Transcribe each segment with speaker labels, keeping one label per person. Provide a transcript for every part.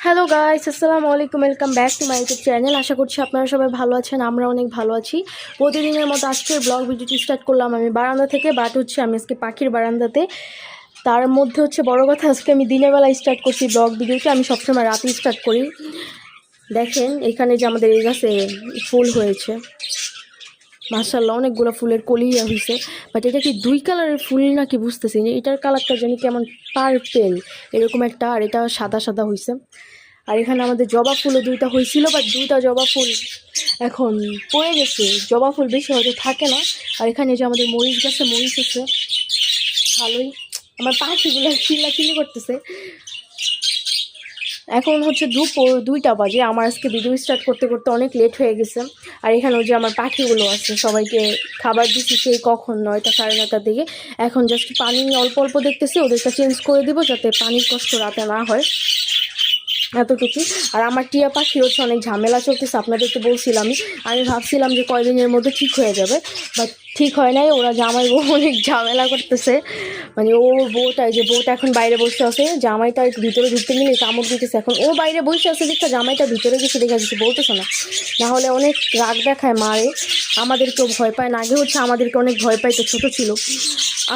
Speaker 1: Hello guys, আসসালামু আলাইকুম। Welcome back to my YouTube channel. আশা করছি আপনারা সবাই ভালো আছেন, আমরা অনেক ভালো আছি। প্রতিদিনের মতো আজকের ব্লগ ভিডিওটি স্টার্ট করলাম আমি বারান্দা থেকে, বাট হচ্ছে আমি আজকে পাখির বারান্দাতে। তার মধ্যে হচ্ছে বড় কথা, আজকে আমি দিনের বেলায় স্টার্ট করছি ব্লগ ভিডিওটি। আমি সবসময় রাতে স্টার্ট করি। দেখেন এখানে যে আমাদের এই গাছে ফুল হয়েছে, মাশাআল্লাহ অনেকগুলো ফুলের কলি হয়েছে। বাট এটা কি দুই কালারের ফুল নাকি বুঝতেছি না, এটার কালারটা জানি কেমন পার্পেল এরকম একটা, আর এটা সাদা সাদা হয়েছে। আর এখানে আমাদের জবা ফুলও দুইটা হয়েছিল, বাট দুইটা জবা ফুল এখন পড়ে গেছে। জবা ফুল বেশি হয়তো থাকে না। আর এখানে যে আমাদের মরিচ গাছে মরিচ আছে ভালোই। আমার পাখিগুলো চিল্লাচিল্লি করতেছে। এখন হচ্ছে দুপুর 2টা বাজে। আমার আজকে ভিডিও স্টার্ট করতে করতে অনেক লেট হয়ে গেছে। আর এখানে যে আমার পাখিগুলো আছে সবাইকে খাবার দিচ্ছি সেই কখন 9টা 9:30টার দিকে। এখন জাস্ট পানি অল্প অল্প দেখতেছি, ওদেরটা চেঞ্জ করে দিব যাতে পানির কষ্ট রাতে না হয়, এতটুকু। আর আমার টিয়া পাখি হচ্ছে অনেক ঝামেলা চলতেছে, আপনাদেরকে বলছিলাম। আমি ভাবছিলাম যে কয়দিনের মধ্যে ঠিক হয়ে যাবে, বাট ঠিক হয় নাই। ওরা জামাই বউ অনেক ঝামেলা করতেছে। মানে ওর বউটা, যে বউটা এখন বাইরে বসে আছে, জামাইটা একটু ভিতরে ঢুকতে গেলে কামড় দিতেছে। এখন ও বাইরে বসে আছে দেখতে, জামাইটা ভিতরে গেছে দেখা কিছু বলতেছে না, নাহলে অনেক রাগ দেখায়, মারে। আমাদেরকেও ভয় পায় না, আগে হচ্ছে আমাদেরকে অনেক ভয় পাইতো ছোটো ছিল,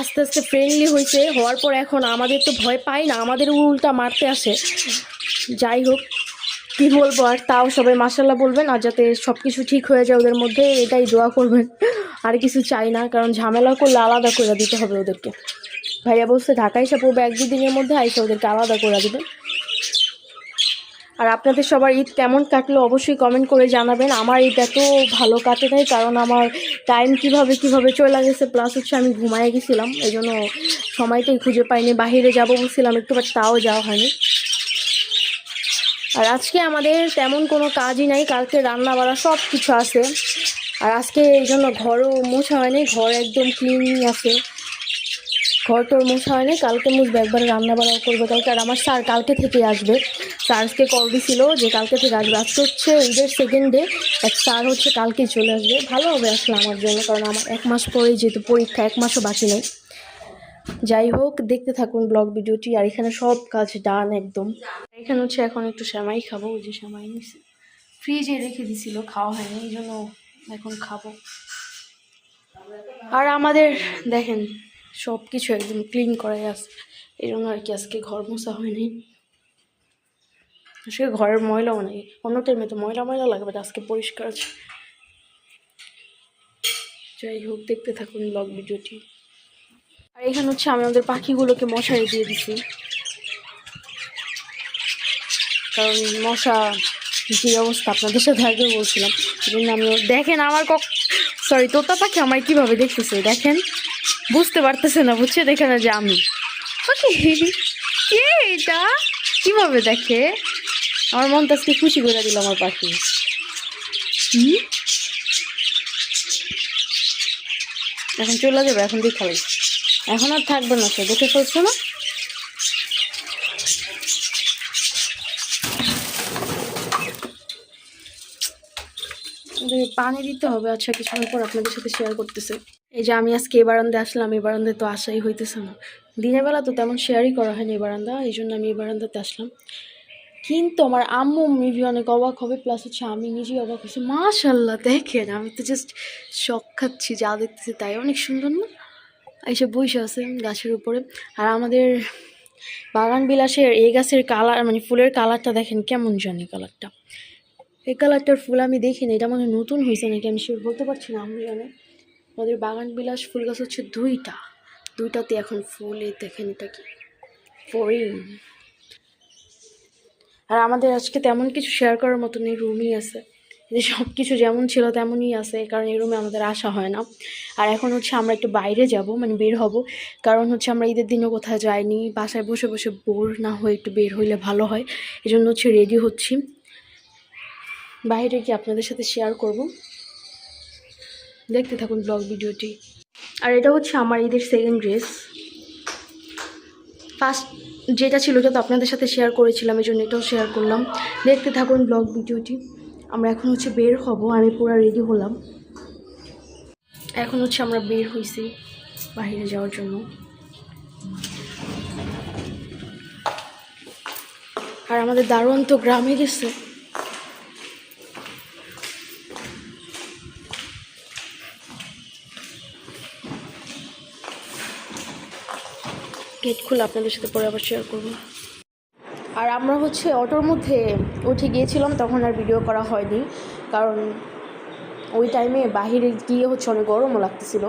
Speaker 1: আস্তে আস্তে ফ্রেন্ডলি হয়েছে, হওয়ার পর এখন আমাদের তো ভয় পায় না, আমাদের উল্টা মারতে আসে। যাই হোক, কী বলবো আর, তাও সবাই মাশাআল্লাহ বলবেন, আর যাতে সব কিছু ঠিক হয়ে যায় ওদের মধ্যে, এটাই দোয়া করবেন। আর কিছু চাই না, কারণ ঝামেলা করলে আলাদা করে দিতে হবে ওদেরকে। ভাইয়া বলছে ঢাকা এসে পড়বে 1-2 দিনের মধ্যে, আইসা ওদেরকে আলাদা করে দেবে। আর আপনাদের সবার ঈদ কেমন কাটলো অবশ্যই কমেন্ট করে জানাবেন। আমার ঈদ এত ভালো কাটে নাই, কারণ আমার টাইম কিভাবে চলে গেছে, প্লাস হচ্ছে আমি ঘুমায় গেছিলাম, এই জন্য সময়টাই খুঁজে পাইনি। বাহিরে যাবো বলছিলাম একটু, বাট তাও যাওয়া হয়নি। আর আজকে আমাদের তেমন কোনো কাজই নাই, কালকে রান্না বাড়া সব কিছু আছে। আর আজকে এই জন্য ঘরও মোছা হয়নি, ঘর একদম ক্লিনই আছে, ঘর তোর মোছা হয়নি। কালকে মুছবে, একবারে রান্না বাড়াও করবে কালকে। আর আমার স্যার কালকে থেকে আসবে, স্যার আজকে কল দিছিল যে কালকে থেকে আসবে। আজকে হচ্ছে ঈদের 2nd ডে, এক স্যার হচ্ছে কালকেই চলে আসবে। ভালো হবে আসলে আমার জন্য, কারণ আমার 1 মাস পরেই যেহেতু পরীক্ষা, 1 মাসও বাকি নেই। যাই হোক, দেখতে থাকুন ব্লগ ভিডিওটি। আর এখানে সব কাজ ডান একদম। এখানে হচ্ছে এখন একটু সেমাই খাবো, ওই যে সেমাই নিছি, ফ্রিজে রেখে দিছিল, খাওয়া হয়নি, এই জন্য এখন খাবো। আর আমাদের দেখেন সব কিছু একদম ক্লিন করাই আছে, এই জন্য আর কি আজকে ঘর মোছা হয়নি। আজকে ঘরের ময়লাও নেই, অন্য টাইমে তো ময়লা ময়লা লাগবে, আজকে পরিষ্কার আছে। যাই হোক, দেখতে থাকুন ব্লগ ভিডিওটি। আর এখানে হচ্ছে আমি আমাদের পাখিগুলোকে মশারি দিয়ে দিছি, কারণ মশা যে অবস্থা আপনাদের সাথে আগে বলছিলাম, এই জন্য আমি। দেখেন আমার সরি, তোতা পাখি আমার কীভাবে দেখতেছে দেখেন, বুঝতে পারতেছে না, বুঝছে দেখে না যে আমি কে, এটা কীভাবে দেখে। আমার মনটা আজকে খুশি করে দিল আমার পাখি। এখন চলে যাবে, এখন দিয়ে খাবে, এখন আর থাকবে না, সে দেখে ফেলছো না। পানি দিতে হবে, আচ্ছা কিছুক্ষণ পর আপনাদের সাথে শেয়ার করতেছে। এই যে আমি আজকে এই বারান্দায় আসলাম, এই বারান্দায় তো আসাই হইতেছে না, দিনের বেলা তো তেমন শেয়ারই করা হয়নি এই বারান্দা, এই জন্য আমি এই বারান্দাতে আসলাম। কিন্তু আমার আম্মু মেবি অনেক অবাক হবে, প্লাস হচ্ছে আমি নিজেই অবাক হচ্ছি। মাশাআল্লাহ দেখেন, আমি তো জাস্ট শখ খাচ্ছি, যা দেখতেছি তাই অনেক সুন্দর না। এইসব বসে আছে গাছের উপরে। আর আমাদের বাগান বিলাসের এই গাছের কালার, মানে ফুলের কালারটা দেখেন কেমন জানি কালারটা, এই কালারটার ফুল আমি দেখিনি, এটা মানে নতুন হয়েছে নাকি আমি শিওর বলতে পারছি না। আমি জানি আমাদের বাগান বিলাস ফুল গাছ হচ্ছে দুইটাতে এখন ফুল, এই দেখেন এটা কি ফরিং। আর আমাদের আজকে তেমন কিছু শেয়ার করার মতন এই রুমই আছে, যে সব কিছু যেমন ছিল তেমনই আছে, কারণ এই রুমে আমাদের আসা হয় না। আর এখন হচ্ছে আমরা একটু বাইরে যাব, মানে বের হব, কারণ হচ্ছে আমরা ঈদের দিনও কোথাও যাইনি, বাসায় বসে বসে বোর না হয়ে একটু বের হইলে ভালো হয়, এই জন্য হচ্ছে রেডি হচ্ছি, বাইরে গিয়ে আপনাদের সাথে শেয়ার করব। দেখতে থাকুন ব্লগ ভিডিওটি। আর এটা হচ্ছে আমার ঈদের 2nd ড্রেস, ফার্স্ট যেটা ছিল ওটা তো আপনাদের সাথে শেয়ার করেছিলাম, এই জন্য এটাও শেয়ার করলাম। দেখতে থাকুন ব্লগ ভিডিওটি। আমরা এখন হচ্ছে বের হব, আমি পুরো রেডি হলাম, এখন হচ্ছে আমরা বের হইছি বাইরে যাওয়ার জন্য। আর আমাদের দারোয়ান তো গ্রামে গেছে। গেট খুলে আপনাদের সাথে পরে আবার শেয়ার করবো। আর আমরা হচ্ছে অটোর মধ্যে উঠে গিয়েছিলাম, তখন আর ভিডিও করা হয়নি, কারণ ওই টাইমে বাহিরে গিয়ে হচ্ছে অনেক গরমও লাগতেছিল।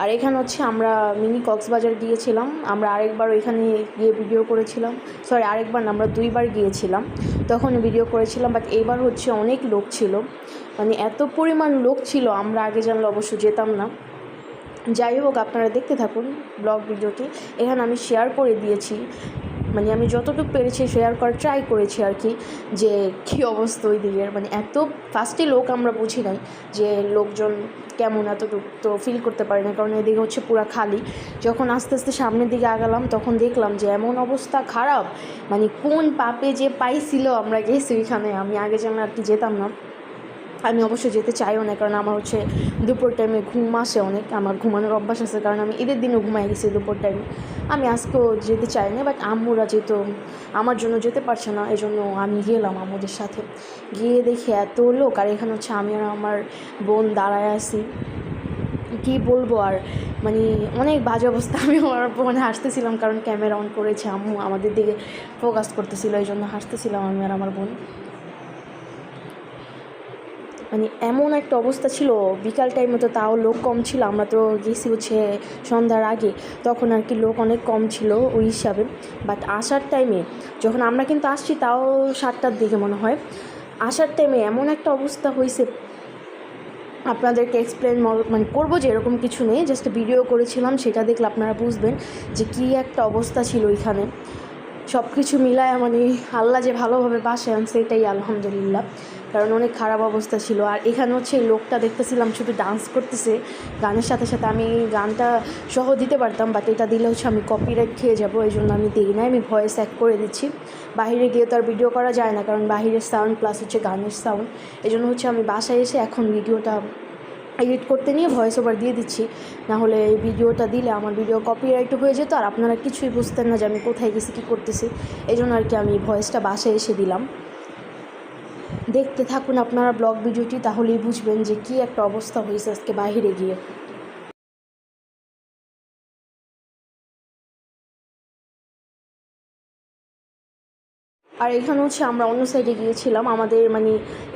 Speaker 1: আর এখানে হচ্ছে আমরা মিনি কক্সবাজার গিয়েছিলাম, আমরা আরেকবার ওইখানে গিয়ে ভিডিও করেছিলাম, সরি আরেকবার না, আমরা 2বার গিয়েছিলাম, তখন ভিডিও করেছিলাম। বাট এবার হচ্ছে অনেক লোক ছিল, মানে এত পরিমাণ লোক ছিল, আমরা আগে জানলে অবশ্য যেতাম না। যাই হোক, আপনারা দেখতে থাকুন ব্লগ ভিডিওটি। এখানে আমি শেয়ার করে দিয়েছি, মানে আমি যতটুকু পেরেছি শেয়ার করার ট্রাই করেছি আর কি, যে কী অবস্থা ওই দিকের। মানে এত ফার্স্টে লোক আমরা বুঝি নাই যে লোকজন কেমন, এতটুকু তো ফিল করতে পারি না, কারণ এদিকে হচ্ছে পুরা খালি। যখন আস্তে আস্তে সামনের দিকে আগালাম তখন দেখলাম যে এমন অবস্থা খারাপ, মানে কোন পাপে যে পাইছিল আমরা গেছি ওইখানে। আমি আগে জানলে আর কি যেতাম না, আমি অবশ্য যেতে চাইও না, কারণ আমার হচ্ছে দুপুর টাইমে ঘুম আসে অনেক, আমার ঘুমানোর অভ্যাস আছে, কারণ আমি ঈদের দিনও ঘুমাই গেছি দুপুর টাইমে। আমি আজকেও যেতে চাই না, বাট আম্মুরা যেহেতু আমার জন্য যেতে পারছে না, এই জন্য আমি গেলাম আম্মুদের সাথে। গিয়ে দেখি এত লোক, আর এখানে হচ্ছে আমি আর আমার বোন দাঁড়ায় আছি, কী বলবো আর, মানে অনেক বাজে অবস্থা। আমি আমার বোন হাসতেছিলাম, কারণ ক্যামেরা অন করেছে, আম্মু আমাদের দিকে ফোকাস করতেছিল, এই জন্য হাসতেছিলাম আমি আর আমার বোন। মানে এমন একটা অবস্থা ছিল, বিকাল টাইমে তো তাও লোক কম ছিল, আমরা তো গেছি হচ্ছে সন্ধ্যার আগে, তখন আর কি লোক অনেক কম ছিল ওই হিসাবে। বাট আসার টাইমে, যখন আমরা কিন্তু আসছি তাও 7টার দিকে মনে হয়, আসার টাইমে এমন একটা অবস্থা হয়েছে, আপনাদেরকে এক্সপ্লেন মানে করবো যে এরকম কিছু নেই, জাস্ট ভিডিও করেছিলাম, সেটা দেখলে আপনারা বুঝবেন যে কী একটা অবস্থা ছিল ওইখানে। সব কিছু মিলায় মানে আল্লাহ যে ভালোভাবে বাসায় আনছে এটাই আলহামদুলিল্লাহ, কারণ অনেক খারাপ অবস্থা ছিল। আর এখানে হচ্ছে এই লোকটা দেখতেছিলাম শুধু ডান্স করতেছে গানের সাথে সাথে, আমি গানটা সহ দিতে পারতাম, বাট এটা দিলে হচ্ছে আমি কপিরাইট খেয়ে যাবো, এই জন্য আমি দিই না, আমি ভয়েস অ্যাড করে দিচ্ছি। বাইরে গিয়ে তো আর ভিডিও করা যায় না, কারণ বাহিরের সাউন্ড প্লাস হচ্ছে গানের সাউন্ড, এই জন্য হচ্ছে আমি বাসায় এসে এখন ভিডিওটা এডিট করতে নিয়ে ভয়েস ওভার দিয়ে দিচ্ছি, না হলে এই ভিডিওটা দিলে আমার ভিডিও কপিরাইট হয়ে যেত, আর আপনারা কিছুই বুঝতেন না যে আমি কোথায় গেছি কী করতেছি, এই জন্য আর কি আমি ভয়েসটা বাসায় এসে দিলাম। দেখতে থাকুন আপনারা ব্লগ ভিডিওটি, তাহলেই বুঝবেন যে কী একটা অবস্থা হয়েছে আজকে বাইরে গিয়ে। আর এখানে হচ্ছে আমরা অন্য সাইডে গিয়েছিলাম, আমাদের মানে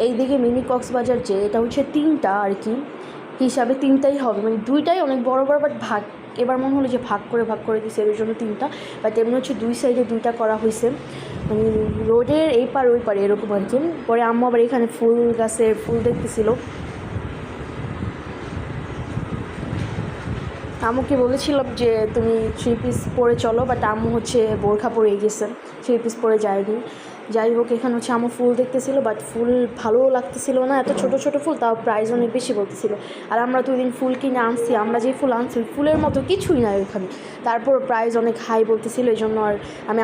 Speaker 1: এই দিকে মিনি কক্সবাজার যে এটা হচ্ছে 3টা আর কি হিসাবে, 3টাই হবে, মানে 2টাই অনেক বড় বড়, বাট ভাগ এবার মনে হলো যে ভাগ করে দিচ্ছে, এর জন্য 3টা, বাট এমনি হচ্ছে 2 সাইডে 2টা করা হয়েছে, মানে রোডের এই পার ওই পারে এরকম আর কি। পরে আম্মু আবার এখানে ফুল গাছে ফুল দেখতেছিল, আম্মুকে বলেছিলাম যে তুমি 3 পিস পরে চলো, বাট আম্মু হচ্ছে বোরখা পরে গেছে, 3 পিস পরে যায়নি। যাই হোক, এখানে হচ্ছে আম্মু ফুল দেখতেছিল, বাট ফুল ভালোও লাগতেছিল না, এত ছোটো ছোটো ফুল, তাও প্রাইস অনেক বেশি বলতেছিল। আর আমরা তো ওই দিন ফুল কিনে আনছি, আমরা যে ফুল আনছি ফুলের মতো কিছুই নাই ওইখানে, তারপর প্রাইস অনেক হাই বলতেছিল, এই জন্য আর আমি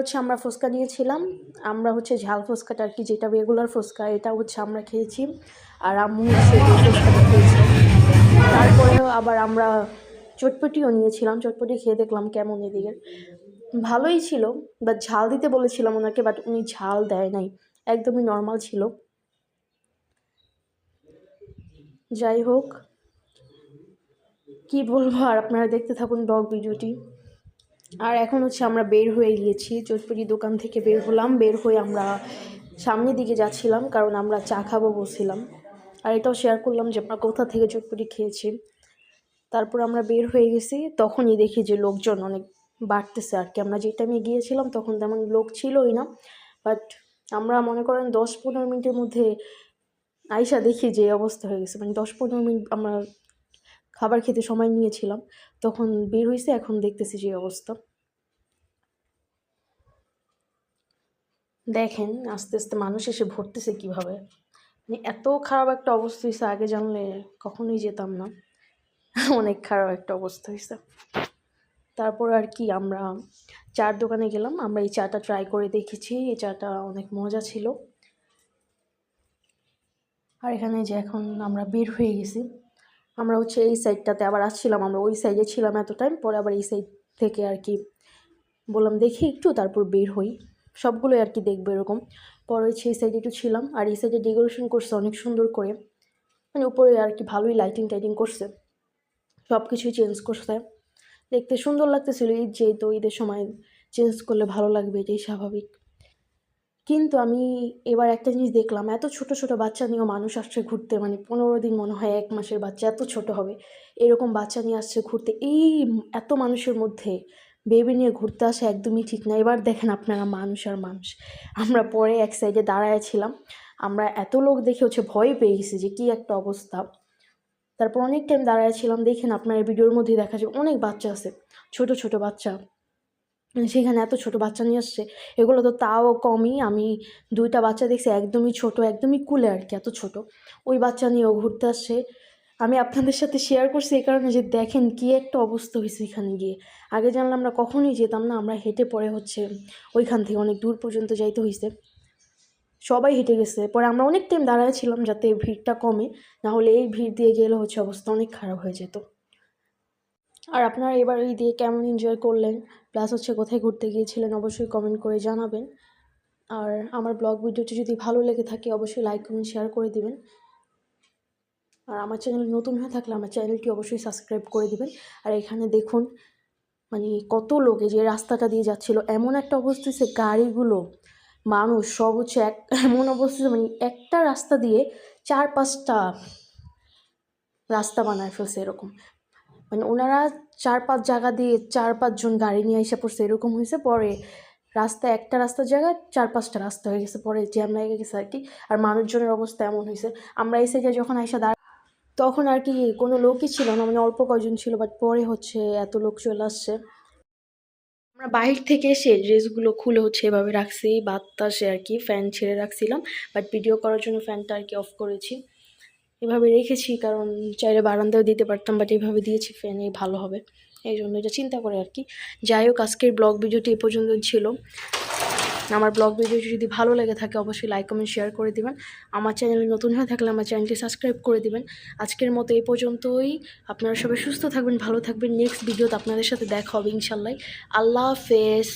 Speaker 1: হচ্ছে আমরা ফুচকা নিয়েছিলাম, আমরা হচ্ছে ঝাল ফুচকাটা আর কি, যেটা রেগুলার ফুচকা, এটা হচ্ছে আমরা খেয়েছি। আর আম্মু হচ্ছে এই ফুচকাটা খেয়েছি। তারপরেও আবার আমরা চটপটিও নিয়েছিলাম, চটপটি খেয়ে দেখলাম কেমন এদিকে, ভালোই ছিল। বাট ঝাল দিতে বলেছিলাম ওনাকে, বাট উনি ঝাল দেয় নাই, একদমই নর্মাল ছিল। যাই হোক, কি বলবো আর, আপনারা দেখতে থাকুন ব্লগ ভিডিওটি। আর এখন হচ্ছে আমরা বের হয়ে গিয়েছি, চটপটি দোকান থেকে বের হলাম, বের হয়ে আমরা সামনের দিকে যাচ্ছিলাম, কারণ আমরা চা খাবো বলছিলাম। আর এটাও শেয়ার করলাম যে আমরা কোথা থেকে চটপটি খেয়েছি। তারপর আমরা বের হয়ে গেছি, তখনই দেখি যে লোকজন অনেক বাড়তেছে আর কি। আমরা যে টাইমে গিয়েছিলাম তখন তেমন লোক ছিলই না, বাট আমরা মনে করেন 10-15 মিনিটের মধ্যে আইসা দেখি যে অবস্থা হয়ে গেছে। মানে 10-15 মিনিট আমরা খাবার খেতে সময় নিয়েছিলাম, তখন বের হয়েছে, এখন দেখতেছি যে অবস্থা। দেখেন আস্তে আস্তে মানুষ এসে ভরতেছে কীভাবে, মানে এত খারাপ একটা অবস্থা হয়েছে, আগে জানলে কখনোই যেতাম না। অনেক খারাপ একটা অবস্থা হয়েছে। তারপর আর কি আমরা চার দোকানে গেলাম, আমরা এই চাটা ট্রাই করে দেখেছি, এই চাটা অনেক মজা ছিল। আর এখানে যে এখন আমরা বের হয়ে গেছি, আমরা হচ্ছে এই সাইডটাতে আবার আসছিলাম, আমরা ওই সাইডে ছিলাম এত টাইম, পরে আবার এই সাইড থেকে আর কি বললাম দেখি একটু, তারপর বের হই, সবগুলোই আর কি দেখবো এরকম। পরে হচ্ছে এই সাইডে একটু ছিলাম, আর এই সাইডে ডেকোরেশন করছে অনেক সুন্দর করে, মানে উপরে আর কি ভালোই লাইটিং টাইটিং করছে, সব কিছুই চেঞ্জ করছে, দেখতে সুন্দর লাগতেছিল। ঈদ যেহেতু, ঈদের সময় চেঞ্জ করলে ভালো লাগবে, এটাই স্বাভাবিক। কিন্তু আমি এবার একটা জিনিস দেখলাম, এত ছোট ছোট বাচ্চা নিয়েও মানুষ আসছে ঘুরতে, মানে 15 দিন মনে হয় 1 মাসের বাচ্চা, এত ছোট হবে এরকম বাচ্চা নিয়ে আসছে ঘুরতে। এই এত মানুষের মধ্যে বেবি নিয়ে ঘুরতে আসা একদমই ঠিক না। এবার দেখেন আপনারা, মানুষ আর মানুষ। আমরা পরে এক সাইডে দাঁড়ায়ছিলাম, আমরা এত লোক দেখে হচ্ছে ভয় পেয়ে গেছি যে কী একটা অবস্থা। তারপর অনেক টাইম দাঁড়ায়ছিলাম, দেখেন আপনার ভিডিওর মধ্যেই দেখা যায় অনেক বাচ্চা আছে, ছোট ছোট বাচ্চা, সেখানে এত ছোট বাচ্চা নিয়ে আসছে। এগুলো তো তাও কমই, আমি 2টা বাচ্চা দেখছি একদমই ছোট, একদমই কুলে আর কি, এত ছোট। ওই বাচ্চা নিয়েও ঘুরতে আসছে। আমি আপনাদের সাথে শেয়ার করছি এই কারণে যে দেখেন কী একটা অবস্থা হয়েছে এখানে গিয়ে। আগে জানলে আমরা কখনোই যেতাম না, আমরা হেঁটে পরে হচ্ছে ওইখান থেকে অনেক দূর পর্যন্ত যাইতে হয়েছে, সবাই হেঁটে গেছে। পরে আমরা অনেক টাইম দাঁড়াইছিলাম যাতে ভিড়টা কমে, নাহলে এই ভিড় দিয়ে গেলে হচ্ছে অবস্থা অনেক খারাপ হয়ে যেত। আর আপনারা এবার এই দিয়ে কেমন এনজয় করলেন, প্লাস হচ্ছে কোথায় ঘুরতে গিয়েছিলেন, অবশ্যই কমেন্ট করে জানাবেন। আর আমার ব্লগ ভিডিওটি যদি ভালো লেগে থাকে অবশ্যই লাইক কমেন্ট শেয়ার করে দিবেন। আর আমার চ্যানেল নতুন হয়ে থাকলে আমার চ্যানেলটি অবশ্যই সাবস্ক্রাইব করে দিবেন। আর এখানে দেখুন মানে কত লোকে যে রাস্তাটা দিয়ে যাচ্ছিল, এমন একটা অবস্থা হচ্ছে, গাড়িগুলো মানুষ সব হচ্ছে এমন অবস্থা, মানে একটা রাস্তা দিয়ে 4-5টা রাস্তা বানায় ফেলছে এরকম। মানে ওনারা 4-5 জায়গা দিয়ে 4-5 জন গাড়ি নিয়ে এসে পড়ছে, এরকম হয়েছে। পরে একটা রাস্তার জায়গায় 4-5টা রাস্তা হয়ে গেছে, পরে জ্যাম লেগে গেছে আর কি। আর মানুষজনের অবস্থা এমন হয়েছে, আমরা এই সাইডে যখন আইসা তখন আর কি কোনো লোকই ছিল না, মানে অল্প কয়জন ছিল, বাট পরে হচ্ছে এত লোক চলে আসছে। আমরা বাইরে থেকে এসে ড্রেসগুলো খুলে হচ্ছে এভাবে রাখছি বাতাসে আর কি, ফ্যান ছেড়ে রাখছিলাম, বাট ভিডিও করার জন্য ফ্যানটা আর কি অফ করেছি, এভাবে রেখেছি, কারণ চাইলে বারান্দাও দিতে পারতাম, বাট এইভাবে দিয়েছি, ফ্যানে ভালো হবে, এই জন্য এটা চিন্তা করে আর কি। যাই হোক, আজকের ব্লগ ভিডিওটি এই পর্যন্ত ছিল। আমার ব্লগ ভিডিওটি যদি ভালো লেগে থাকে অবশ্যই লাইক কমেন্ট শেয়ার করে দিবেন। আমার চ্যানেলে নতুন হয়ে থাকলে আমার চ্যানেলটি সাবস্ক্রাইব করে দিবেন। আজকের মতো এই পর্যন্তই। আপনারা সবাই সুস্থ থাকবেন, ভালো থাকবেন। নেক্সট ভিডিওতে আপনাদের সাথে দেখা হবে ইনশাল্লাহ। আল্লাহ হাফেজ।